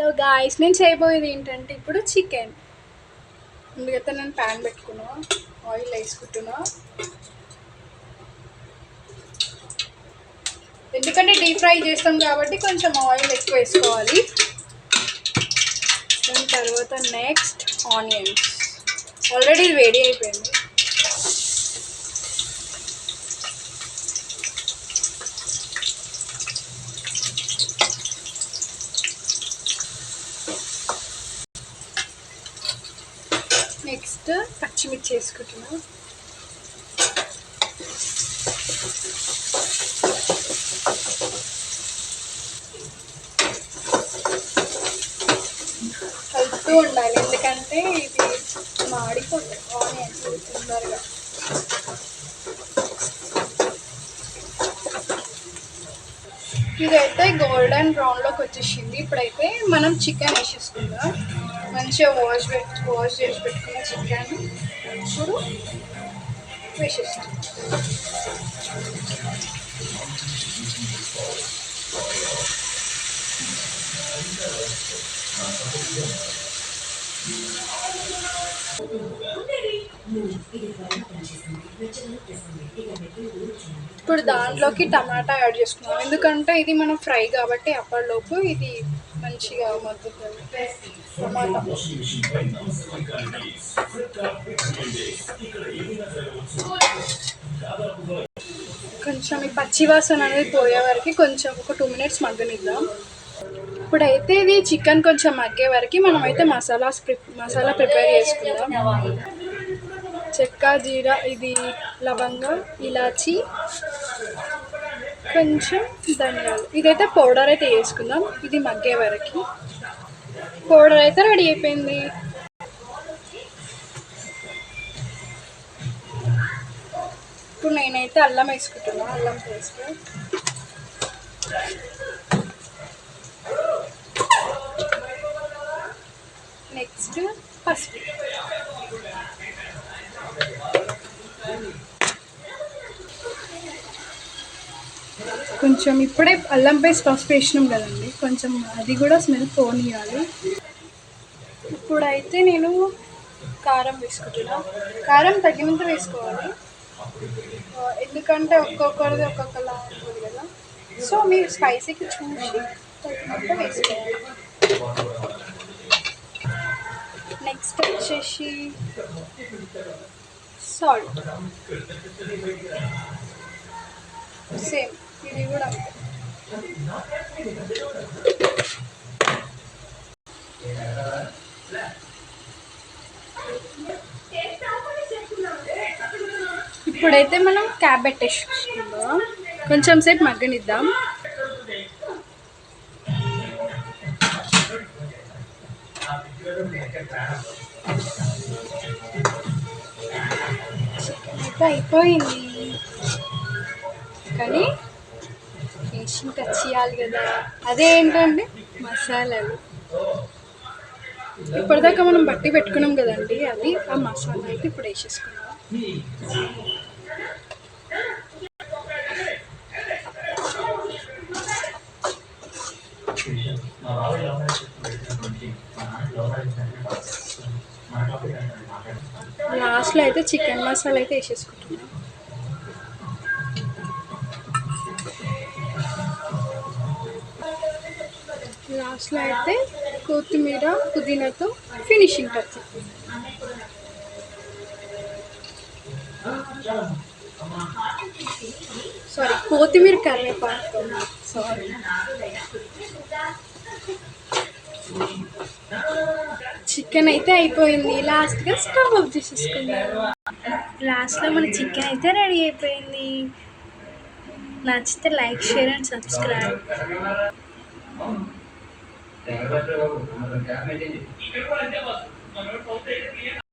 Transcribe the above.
Hello guys, నేను చేయబోయేది ఏంటంటే ఇప్పుడు చికెన్. ముందుకైతే నేను ప్యాన్ పెట్టుకున్నా, ఆయిల్ వేసుకుంటున్నా. ఎందుకంటే డీప్ ఫ్రై చేస్తాం కాబట్టి కొంచెం ఆయిల్ ఎక్కువ వేసుకోవాలి. దాని తర్వాత నెక్స్ట్ ఆనియన్స్. ఆల్రెడీ ఇది వేడి అయిపోయింది. నెక్స్ట్ పచ్చిమిర్చి వేసుకుంటున్నా. కలుపుతూ ఉండాలి, ఎందుకంటే ఇది మాడిపోతుంది ఆనియన్స్ తొందరగా. ఇదైతే గోల్డెన్ బ్రౌన్లోకి వచ్చేసింది. ఇప్పుడైతే మనం చికెన్ వేసేసుకుందాం. మంచిగా వాష్ చేసి పెట్టుకున్న చికెన్ ఇప్పుడు వేసేస్తాం. ఇప్పుడు దాంట్లోకి టమాటా యాడ్ చేసుకున్నాం, ఎందుకంటే ఇది మనం ఫ్రై కాబట్టి అప్పటిలోపు ఇది మంచిగా మగ్గుతుంది. టమాటా కొంచెం ఈ పచ్చివాసన అనేది పోయే వరకు కొంచెం ఒక 2 minutes మగ్గనిద్దాం. ఇప్పుడైతే ఇది చికెన్ కొంచెం మగ్గే వరకు మనమైతే మసాలా ప్రిపేర్ చేసుకుందాం. చెక్క, జీరా, ఇది లవంగ, ఇలాచి, కొంచెం ధనియాలు. ఇదైతే పౌడర్ అయితే వేసుకుందాం. ఇది మగ్గే వరకు. పౌడర్ అయితే రెడీ అయిపోయింది. ఇప్పుడు నేనైతే అల్లం వేసుకుంటున్నా, అల్లం పేస్ట్. నెక్స్ట్ పసుపు. కొంచెం ఇప్పుడే అల్లం పేస్ట్ పసుపు వేసినాం కదండి, కొంచెం అది కూడా స్మెల్ పోనీయాలి. ఇప్పుడైతే నేను కారం వేసుకుంటున్నా. కారం తగినంత వేసుకోవాలి, ఎందుకంటే ఒక్కొక్కరిది ఒక్కొక్కలా ఉంటుంది కదా. సో మీరు స్పైసీకి చూసి తగినంత వేసుకోవాలి. నెక్స్ట్ వచ్చేసి సాల్ట్. సేమ్ ఇది కూడా అంతే. ఇప్పుడైతే మనం క్యాప్ పెట్టేసుకుందాం, కొంచెం సేపు మగ్గనిద్దాం. చికెన్ అయితే అయిపోయింది, కానీ ఫినిషింగ్ టచ్ చేయాలి కదా, అదేంటండి మసాలాలు. ఇప్పటిదాకా మనం బట్టి పెట్టుకున్నాం కదండి, అది ఆ మసాలా అయితే ఇప్పుడు వేసేసుకున్నాం. లాస్ట్లో అయితే చికెన్ మసాలా అయితే వేసేసుకుంటున్నాం. లాస్ట్లో అయితే కొత్తిమీర, పుదీనాతో ఫినిషింగ్ టచ్. సారీ, కొత్తిమీర, కరివేపాకు. సారీ. చికెన్ అయితే అయిపోయింది. లాస్ట్గా స్టవ్ ఆఫ్ చేసేసుకున్నాను. లాస్ట్లో మన చికెన్ అయితే రెడీ అయిపోయింది. నచ్చితే లైక్, షేర్ అండ్ సబ్స్క్రైబ్.